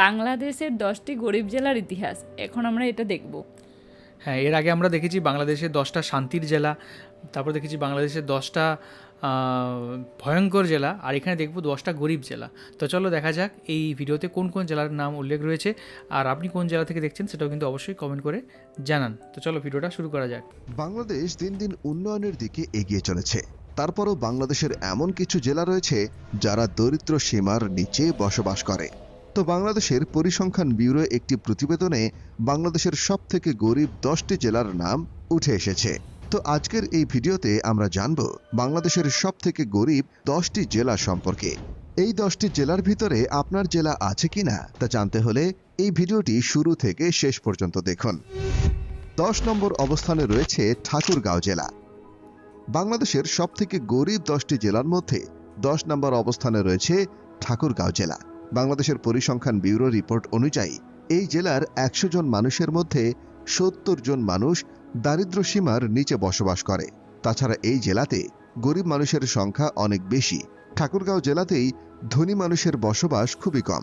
বাংলাদেশের 10টি গরিব জেলার ইতিহাস। এখন আমরা এটা দেখব। হ্যাঁ, এর আগে আমরা দেখেছি বাংলাদেশের 10টা শান্তির জেলা, তারপর দেখেছি বাংলাদেশের 10টা ভয়ঙ্কর জেলা, আর এখানে দেখব 10টা গরিব জেলা। তো চলো দেখা যাক এই ভিডিওতে কোন কোন জেলার নাম উল্লেখ রয়েছে, আর আপনি কোন জেলা থেকে দেখছেন সেটাও কিন্তু অবশ্যই কমেন্ট করে জানান। তো চলো ভিডিওটা শুরু করা যাক। বাংলাদেশ দিন দিন উন্নয়নের দিকে এগিয়ে চলেছে। তারপরও বাংলাদেশের এমন কিছু জেলা রয়েছে যারা দরিদ্র সীমার নিচে বসবাস করে। তো বাংলাদেশের পরিসংখ্যান ব্যুরো একটি প্রতিবেদনে বাংলাদেশের সবথেকে গরিব 10টি জেলার নাম উঠে এসেছে। তো আজকের এই ভিডিওতে আমরা জানব বাংলাদেশের সবথেকে গরিব 10টি জেলা সম্পর্কে। এই 10টি জেলার ভিতরে আপনার জেলা আছে কিনা তা জানতে হলে এই ভিডিওটি শুরু থেকে শেষ পর্যন্ত দেখুন। 10 নম্বর অবস্থানে রয়েছে ঠাকুরগাঁও জেলা। বাংলাদেশের সবথেকে গরিব 10টি জেলার মধ্যে 10 নম্বর অবস্থানে রয়েছে ঠাকুরগাঁও জেলা। বাংলাদেশের পরিসংখ্যান ব্যুরো রিপোর্ট অনুযায়ী এই জেলার 100 জন মানুষের মধ্যে 70 জন মানুষ দারিদ্র্য সীমার নিচে বসবাস করে। তাছাড়া এই জেলাতে গরিব মানুষের সংখ্যা অনেক বেশি। ঠাকুরগাঁও জেলাতেই ধনী মানুষের বসবাস খুবই কম।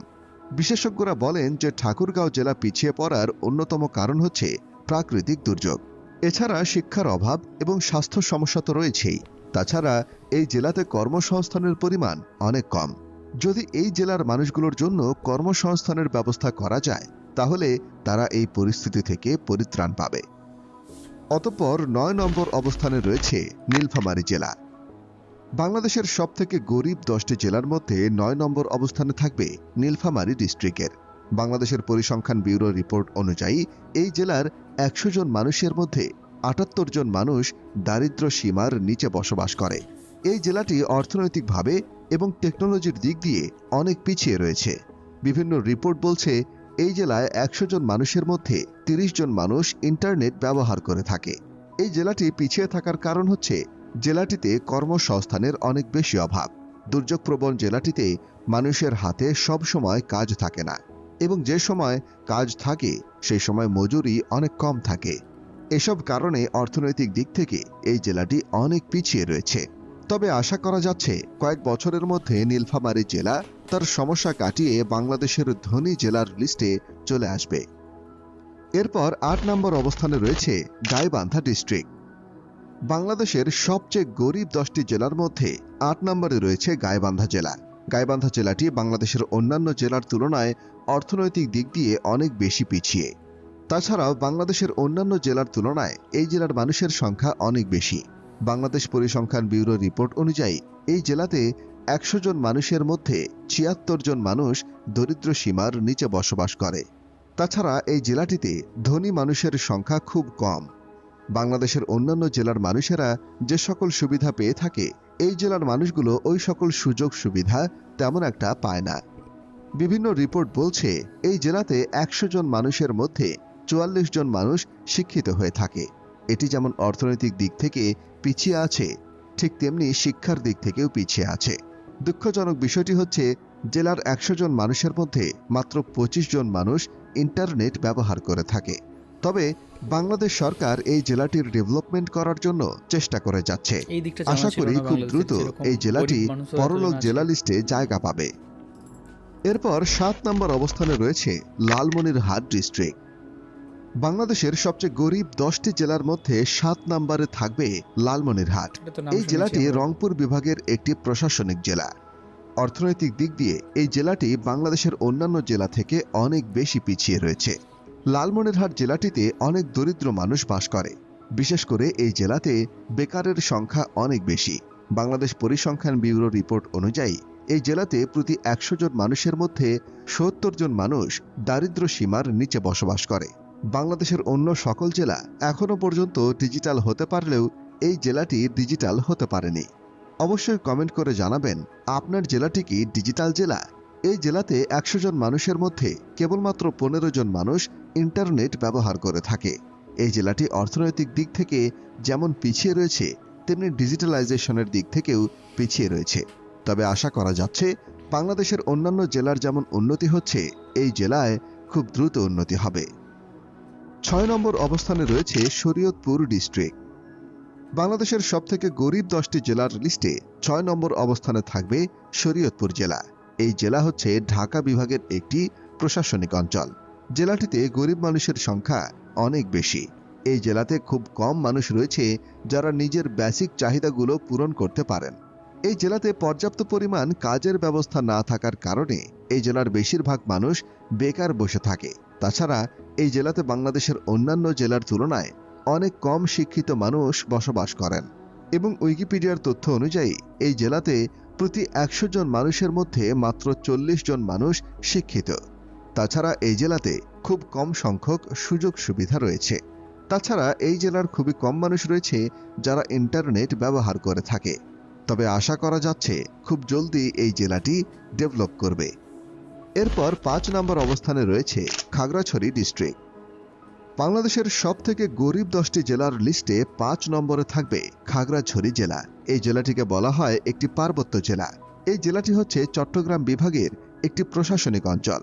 বিশেষজ্ঞরা বলেন যে ঠাকুরগাঁও জেলা পিছিয়ে পড়ার অন্যতম কারণ হচ্ছে প্রাকৃতিক দুর্যোগ। এছাড়া শিক্ষার অভাব এবং স্বাস্থ্য সমস্যা তো রয়েছেই। তাছাড়া এই জেলাতে কর্মসংস্থানের পরিমাণ অনেক কম। যদি এই জেলার মানুষগুলোর জন্য কর্মসংস্থানের ব্যবস্থা করা যায় তাহলে তারা এই পরিস্থিতি থেকে পরিত্রাণ পাবে। অতঃপর 9 নম্বর অবস্থানে রয়েছে নীলফামারী জেলা। বাংলাদেশের সবথেকে গরিব 10টি জেলার মধ্যে 9 নম্বর অবস্থানে থাকবে নীলফামারী ডিস্ট্রিক্টের। বাংলাদেশের পরিসংখ্যান ব্যুরো রিপোর্ট অনুযায়ী এই জেলার 100 জন মানুষের মধ্যে 78 জন মানুষ দারিদ্র্য সীমার নিচে বসবাস করে। এই জেলাটি অর্থনৈতিকভাবে এবং টেকনোলজির দিক দিয়ে অনেক পিছিয়ে রয়েছে। বিভিন্ন রিপোর্ট বলছে এই জেলায় 100 জন মানুষের মধ্যে 30 জন মানুষ ইন্টারনেট ব্যবহার করে থাকে। এই জেলাটি পিছিয়ে থাকার কারণ হচ্ছে জেলাটিতে কর্মসংস্থানের অনেক বেশি অভাব। দুর্যোগপ্রবণ জেলাটিতে মানুষের হাতে সব সময় কাজ থাকে না, এবং যে সময় কাজ থাকে সেই সময় মজুরি অনেক কম থাকে। এসব কারণে অর্থনৈতিক দিক থেকে এই জেলাটি অনেক পিছিয়ে রয়েছে। তবে আশা করা যাচ্ছে কয়েক বছরের মধ্যে নীলফামারী জেলা তার সমস্যা কাটিয়ে বাংলাদেশের ধনী জেলার লিস্টে চলে আসবে। এরপর 8 নম্বর অবস্থানে রয়েছে গাইবান্ধা ডিস্ট্রিক্ট। বাংলাদেশের সবচেয়ে গরিব 10টি জেলার মধ্যে 8 নম্বরে রয়েছে গাইবান্ধা জেলা। গাইবান্ধা জেলাটি বাংলাদেশের অন্যান্য জেলার তুলনায় অর্থনৈতিক দিক দিয়ে অনেক বেশি পিছিয়ে। তাছাড়াও বাংলাদেশের অন্যান্য জেলার তুলনায় এই জেলার মানুষের সংখ্যা অনেক বেশি। বাংলাদেশ পরিসংখ্যান ব্যুরো রিপোর্ট অনুযায়ী এই জেলাতে 100 জন মানুষের মধ্যে 76 জন মানুষ দরিদ্র সীমার নিচে বসবাস করে। তাছাড়া এই জেলাটিতে ধনী মানুষের সংখ্যা খুব কম। বাংলাদেশের অন্যান্য জেলার মানুষেরা যে সকল সুবিধা পেয়ে থাকে এই জেলার মানুষগুলো ওই সকল সুযোগ সুবিধা তেমন একটা পায় না। বিভিন্ন রিপোর্ট বলছে এই জেলাতে 100 জন মানুষের মধ্যে 44 জন মানুষ শিক্ষিত হয়ে থাকে। এটি যেমন অর্থনৈতিক দিক থেকে পিছিয়ে আছে, ঠিক তেমনি শিক্ষার দিক থেকেও পিছিয়ে আছে। দুঃখজনক বিষয়টি হচ্ছে জেলার 100 জন মানুষের মধ্যে মাত্র 25 জন মানুষ ইন্টারনেট ব্যবহার করে থাকে। তবে বাংলাদেশ সরকার এই jelaটির ডেভেলপমেন্ট করার জন্য চেষ্টা করে যাচ্ছে। আশা করি খুব দ্রুত এই জেলাটি পরলোক জেলা লিস্টে জায়গা পাবে। এরপর 7 নম্বর অবস্থানে রয়েছে লালমনিরহাট ডিস্ট্রিক্ট। বাংলাদেশের সবচেয়ে গরিব 10টি জেলার মধ্যে 7 নম্বরে থাকবে লালমনিরহাট। এই জেলাটি রংপুর বিভাগের একটি প্রশাসনিক জেলা। অর্থনৈতিক দিক দিয়ে এই জেলাটি বাংলাদেশের অন্যান্য জেলা থেকে অনেক বেশি পিছিয়ে রয়েছে। লালমনিরহাট জেলাটিতে অনেক দরিদ্র মানুষ বাস করে। বিশেষ করে এই জেলাতে বেকারের সংখ্যা অনেক বেশি। বাংলাদেশ পরিসংখ্যান ব্যুরো রিপোর্ট অনুযায়ী এই জেলাতে প্রতি 100 জন মানুষের মধ্যে 70 জন মানুষ দারিদ্র সীমার নিচে বসবাস করে। বাংলাদেশের অন্য সকল জেলা এখনো পর্যন্ত ডিজিটাল হতে পারলেও এই জেলাটি ডিজিটাল হতে পারেনি। অবশ্যই কমেন্ট করে জানাবেন আপনার জেলাটি কি ডিজিটাল জেলা। এই জেলাতে 100 জন মানুষের মধ্যে কেবলমাত্র 15 জন মানুষ ইন্টারনেট ব্যবহার করে থাকে। এই জেলাটি অর্থনৈতিক দিক থেকে যেমন পিছিয়ে রয়েছে তেমনি ডিজিটালাইজেশনের দিক থেকেও পিছিয়ে রয়েছে। তবে আশা করা যাচ্ছে বাংলাদেশের অন্যান্য জেলার যেমন উন্নতি হচ্ছে এই জেলায় খুব দ্রুত উন্নতি হবে। 6 নম্বর অবস্থানে রয়েছে শরীয়তপুর ডিস্ট্রিক্ট। বাংলাদেশের সবথেকে গরিব 10টি জেলার লিস্টে 6 নম্বর অবস্থানে থাকবে শরীয়তপুর জেলা। এই জেলা হচ্ছে ঢাকা বিভাগের একটি প্রশাসনিক অঞ্চল। জেলাটিতে গরিব মানুষের সংখ্যা অনেক বেশি। এই জেলাতে খুব কম মানুষ রয়েছে যারা নিজের বেসিক চাহিদাগুলো পূরণ করতে পারেন। এই জেলাতে পর্যাপ্ত পরিমাণ কাজের ব্যবস্থা না থাকার কারণে এই জেলার বেশিরভাগ মানুষ বেকার বসে থাকে। তাছাড়া এই জেলাতে বাংলাদেশের অন্যান্য জেলার তুলনায় অনেক কম শিক্ষিত মানুষ বসবাস করেন এবং উইকিপিডিয়ার তথ্য অনুযায়ী এই জেলাতে প্রতি 100 জন মানুষের মধ্যে মাত্র 40 জন মানুষ শিক্ষিত। তাছাড়া এই জেলাতে খুব কম সংখ্যক সুযোগ সুবিধা রয়েছে। তাছাড়া এই জেলার খুবই কম মানুষ রয়েছে যারা ইন্টারনেট ব্যবহার করে থাকে। তবে আশা করা যাচ্ছে খুব জলদি এই জেলাটি ডেভেলপ করবে। এরপর 5 নম্বর অবস্থানে রয়েছে খাগড়াছড়ি ডিস্ট্রিক্ট। বাংলাদেশের সবথেকে গরিব 10টি জেলার লিস্টে 5 নম্বরে থাকবে খাগড়াছড়ি জেলা। এই জেলাটিকে বলা হয় একটি পার্বত্য জেলা। এই জেলাটি হচ্ছে চট্টগ্রাম বিভাগের একটি প্রশাসনিক অঞ্চল।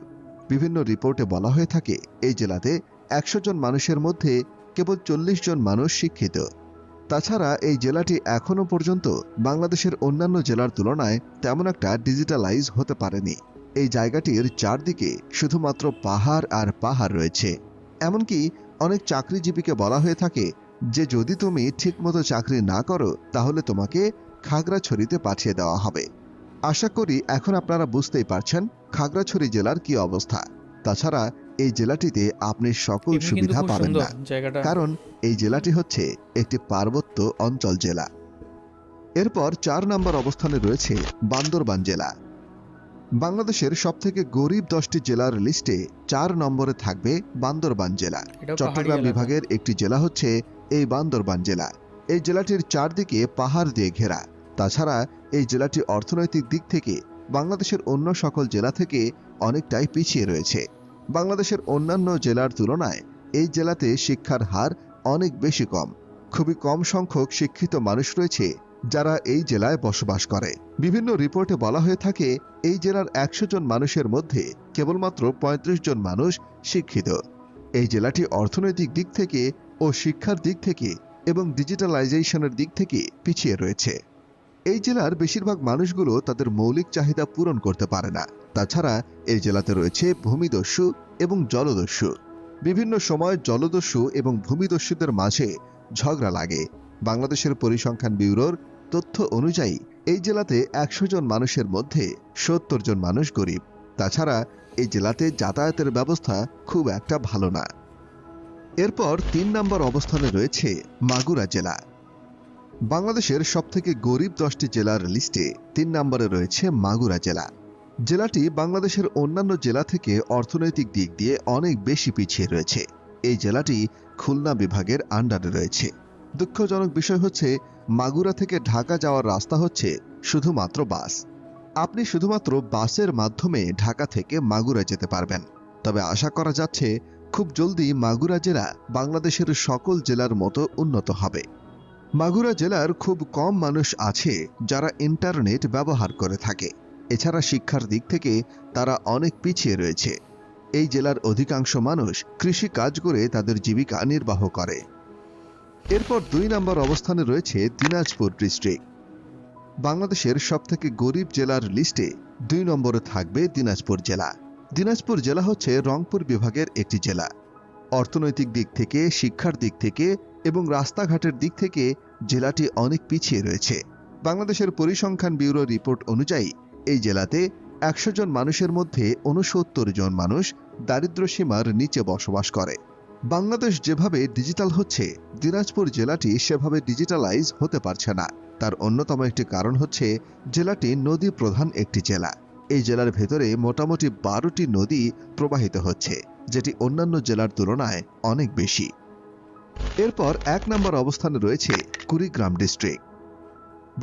বিভিন্ন রিপোর্টে বলা হয়ে থাকে এই জেলাতে 100 জন মানুষের মধ্যে কেবল 40 জন মানুষ শিক্ষিত। তাছাড়া এই জেলাটি এখনো পর্যন্ত বাংলাদেশের অন্যান্য জেলার তুলনায় তেমন একটা ডিজিটালাইজ হতে পারেনি। এই জায়গাটির চারদিকে শুধুমাত্র পাহাড় আর পাহাড় রয়েছে। এমনকি অনেক চাকরিজীবীকে বলা হয়ে থাকে যে যদি তুমি ঠিকমতো চাকরি না করো তাহলে তোমাকে খাগড়াছড়িতে পাঠিয়ে দেওয়া হবে। আশা করি এখন আপনারা বুঝতেই পারছেন খাগড়াছড়ি জেলার কি অবস্থা। তাছাড়া এই জেলাটিতে আপনি সকল এমনি কিন্তু সুবিধা খুব পাবেন সুন্দর না, জায়গাটা। কারণ এই জেলাটি হচ্ছে একটি পার্বত্য অঞ্চল জেলা। এরপর 4 নম্বর অবস্থানে রয়েছে বান্দরবান জেলা। বাংলাদেশের সবথেকে গরিব 10টি জেলার লিস্টে 4 নম্বরে থাকবে বান্দরবান জেলা। এটাও পাহাড়ি চট্টগ্রাম এলাকা। বিভাগের একটি জেলা হচ্ছে এই বান্দরবান জেলা। এই জেলাটির চারদিকে পাহাড় দিয়ে ঘেরা। তাছাড়া এই জেলাটি অর্থনৈতিক দিক থেকে বাংলাদেশের অন্য সকল জেলা থেকে অনেকটাই পিছিয়ে রয়েছে। বাংলাদেশের অন্যান্য জেলার তুলনায় এই জেলাতে শিক্ষার হার অনেক বেশি কম। খুবই কম সংখ্যক শিক্ষিত মানুষ রয়েছে যারা এই জেলায় বসবাস করে। বিভিন্ন রিপোর্টে বলা হয়ে থাকে এই জেলার 100 জন মানুষের মধ্যে কেবলমাত্র 35 জন মানুষ শিক্ষিত। এই জেলাটি অর্থনৈতিক দিক থেকে ও শিক্ষার দিক থেকে এবং ডিজিটালাইজেশনের দিক থেকে পিছিয়ে রয়েছে। এই জেলার বেশিরভাগ মানুষগুলো তাদের মৌলিক চাহিদা পূরণ করতে পারে না। তাছাড়া এই জেলাতে রয়েছে ভূমিদস্যু এবং জলদস্যু। বিভিন্ন সময় জলদস্যু এবং ভূমিদস্যুদের মাঝে ঝগড়া লাগে। বাংলাদেশের পরিসংখ্যান ব্যুরোর তথ্য অনুযায়ী এই জেলাতে 100 জন মানুষের মধ্যে 70 জন মানুষ গরিব। তাছাড়া এই জেলাতে যাতায়াতের ব্যবস্থা খুব একটা ভালো না। এরপর 3 নম্বর অবস্থানে রয়েছে মাগুরা জেলা। বাংলাদেশের সবথেকে গরিব 10টি জেলার লিস্টে 3 নম্বরে রয়েছে মাগুরা জেলা। জেলাটি বাংলাদেশের অন্যান্য জেলা থেকে অর্থনৈতিক দিক দিয়ে অনেক বেশি পিছিয়ে রয়েছে। এই জেলাটি খুলনা বিভাগের আন্ডারে রয়েছে। দুঃখজনক বিষয় হচ্ছে মাগুরা থেকে ঢাকা যাওয়ার রাস্তা হচ্ছে শুধুমাত্র বাস। আপনি শুধুমাত্র বাসের মাধ্যমে ঢাকা থেকে মাগুরা যেতে পারবেন। তবে আশা করা যাচ্ছে খুব জলদি মাগুরা জেলা বাংলাদেশের সকল জেলার মতো উন্নত হবে। মাগুরা জেলার খুব কম মানুষ আছে যারা ইন্টারনেট ব্যবহার করে থাকে। এছাড়া শিক্ষার দিক থেকে তারা অনেক পিছিয়ে রয়েছে। এই জেলার অধিকাংশ মানুষ কৃষি কাজ করে তাদের জীবিকা নির্বাহ করে। এরপর 2 নম্বর অবস্থানে রয়েছে দিনাজপুর ডিস্ট্রিক্ট। বাংলাদেশের সবথেকে গরিব জেলার লিস্টে 2 নম্বরে থাকবে দিনাজপুর জেলা। দিনাজপুর জেলা হচ্ছে রংপুর বিভাগের একটি জেলা। অর্থনৈতিক দিক থেকে, শিক্ষার দিক থেকে এবং রাস্তাঘাটের দিক থেকে জেলাটি অনেক পিছিয়ে রয়েছে। বাংলাদেশের পরিসংখ্যান ব্যুরো রিপোর্ট অনুযায়ী এই জেলাতে 100 জন মানুষের মধ্যে 69 জন মানুষ দারিদ্র্য সীমার নিচে বসবাস করে। বাংলাদেশ যেভাবে ডিজিটাল হচ্ছে, দিনাজপুর জেলাটি সেভাবে ডিজিটালাইজ হতে পারছে না। তার অন্যতম একটি কারণ হচ্ছে জেলাটি নদী প্রধান একটি জেলা। এই জেলার ভেতরে মোটামুটি 12টি নদী প্রবাহিত হচ্ছে, যেটি অন্যান্য জেলার তুলনায় অনেক বেশি। এরপর 1 নম্বর অবস্থানে রয়েছে কুড়িগ্রাম ডিস্ট্রিক্ট।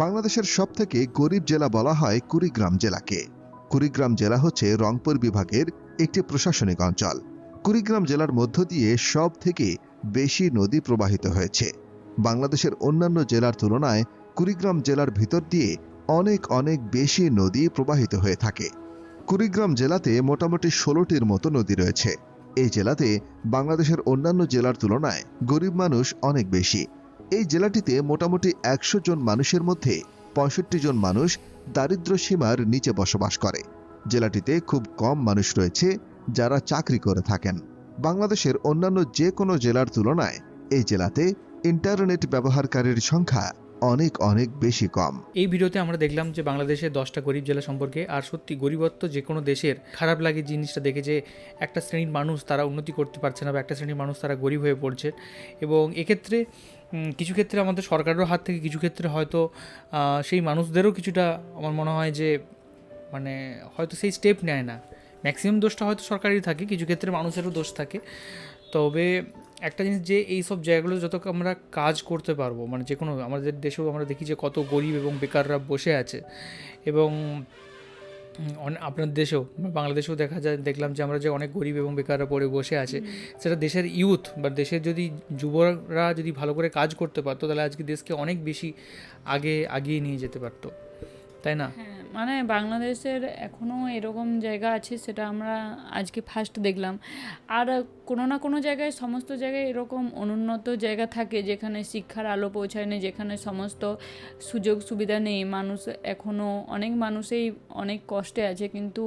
বাংলাদেশের সবথেকে গরিব জেলা বলা হয় কুড়িগ্রাম জেলাকে। কুড়িগ্রাম জেলা হচ্ছে রংপুর বিভাগের একটি প্রশাসনিক অঞ্চল। কুড়িগ্রাম জেলার মধ্য দিয়ে সব থেকে বেশি নদী প্রবাহিত হয়েছে। বাংলাদেশের অন্যান্য জেলার তুলনায় কুড়িগ্রাম জেলার ভিতর দিয়ে অনেক অনেক বেশি নদী প্রবাহিত হয়ে থাকে। কুড়িগ্রাম জেলাতে মোটামুটি 16টির মতো নদী রয়েছে। এই জেলাতে বাংলাদেশের অন্যান্য জেলার তুলনায় গরিব মানুষ অনেক বেশি। এই জেলাটিতে মোটামুটি 100 জন মানুষের মধ্যে 65 জন মানুষ দারিদ্র্য সীমার নিচে বসবাস করে। জেলাটিতে খুব কম মানুষ রয়েছে যারা চাকরি করে থাকেন। বাংলাদেশের অন্যান্য যে কোনো জেলার তুলনায় এই জেলাতে ইন্টারনেট ব্যবহারকারীর সংখ্যা অনেক অনেক বেশি কম। এই ভিডিওতে আমরা দেখলাম যে বাংলাদেশের 10টা গরিব জেলা সম্পর্কে। আর সত্যি গরিবত্ব যে কোনো দেশের খারাপ লাগে জিনিসটা দেখে, যে একটা শ্রেণীর মানুষ তারা উন্নতি করতে পারছে না বা একটা শ্রেণীর মানুষ তারা গরিব হয়ে পড়ছে। এবং এক্ষেত্রে কিছু ক্ষেত্রে আমাদের সরকারেরও হাত থেকে, কিছু ক্ষেত্রে হয়তো সেই মানুষদেরও কিছুটা আমার মনে হয় যে মানে হয়তো সেই স্টেপ নেয় না। ম্যাক্সিমাম দোষটা হয়তো সরকারেরই থাকে, কিছু ক্ষেত্রে মানুষেরও দোষ থাকে। তবে একটা জিনিস, যে এই সব জায়গাগুলো যত আমরা কাজ করতে পারবো, মানে যে কোনো আমাদের দেশেও আমরা দেখি যে কত গরিব এবং বেকাররা বসে আছে। এবং আপনার দেশেও, বাংলাদেশেও দেখলাম যে আমরা যে অনেক গরিব এবং বেকাররা পড়ে বসে আছে। সেটা দেশের ইউথ বা দেশের যদি যুবরা যদি ভালো করে কাজ করতে পারতো, তাহলে আজকে দেশকে অনেক বেশি আগিয়ে নিয়ে যেতে পারতো, তাই না? হ্যাঁ, মানে বাংলাদেশের এখনও এরকম জায়গা আছে, সেটা আমরা আজকে ফার্স্ট দেখলাম। আর কোনো না কোনো জায়গায়, সমস্ত জায়গায় এরকম অনুন্নত জায়গা থাকে যেখানে শিক্ষার আলো পৌঁছায় না, যেখানে সমস্ত সুযোগ সুবিধা নেই। মানুষ এখনও অনেক মানুষই অনেক কষ্টে আছে, কিন্তু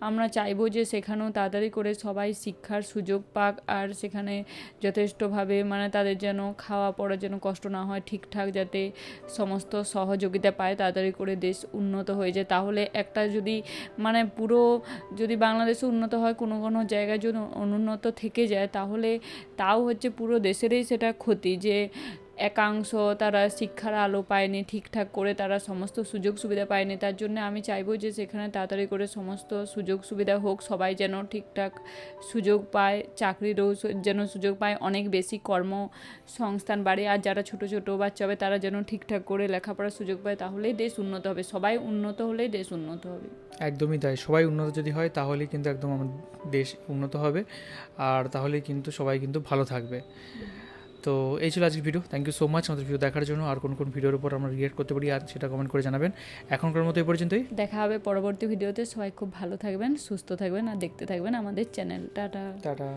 আমরা চাইবো যে সেখানেও তাড়াতাড়ি করে সবাই শিক্ষার সুযোগ পাক, আর সেখানে যথেষ্টভাবে মানে তাদের যেন খাওয়া পড়ার যেন কষ্ট না হয়, ঠিকঠাক যাতে সমস্ত সহযোগিতা পায়, তাড়াতাড়ি করে দেশ উন্নত হয়ে যায়। তাহলে একটা যদি মানে পুরো যদি বাংলাদেশে উন্নত হয়, কোনো কোনো জায়গায় যদি অনুন্নত থেকে যায়, তাহলে তাও হচ্ছে পুরো দেশেরই সেটা ক্ষতি, যে একাংশ তারা শিক্ষার আলো পায়নি, ঠিকঠাক করে তারা সমস্ত সুযোগ সুবিধা পায়নি। তার জন্য আমি চাইবো যে সেখানে তাড়াতাড়ি করে সমস্ত সুযোগ সুবিধা হোক, সবাই যেন ঠিকঠাক সুযোগ পায়, চাকরিরও যেন সুযোগ পায়, অনেক বেশি কর্মসংস্থান বাড়ে। আর যারা ছোট ছোট বাচ্চা হবে তারা যেন ঠিকঠাক করে লেখাপড়ার সুযোগ পায়, তাহলেই দেশ উন্নত হবে। সবাই উন্নত হলেই দেশ উন্নত হবে। একদমই তাই, সবাই উন্নত যদি হয় তাহলেই কিন্তু একদম আমাদের দেশ উন্নত হবে, আর তাহলে কিন্তু সবাই কিন্তু ভালো থাকবে। তো এই ছিল আজকের video. Thank you so much আমাদের ভিডিও দেখার জন্য। আর কোন ভিডিওর উপর আমরা রিয়েক্ট করতে পারি আর সেটা কমেন্ট করে জানাবেন। এখনকার মতো এই পর্যন্তই, দেখা হবে পরবর্তী ভিডিওতে। সবাই খুব ভালো থাকবেন, সুস্থ থাকবেন আর দেখতে থাকবেন আমাদের চ্যানেল। টাটা। টাটা।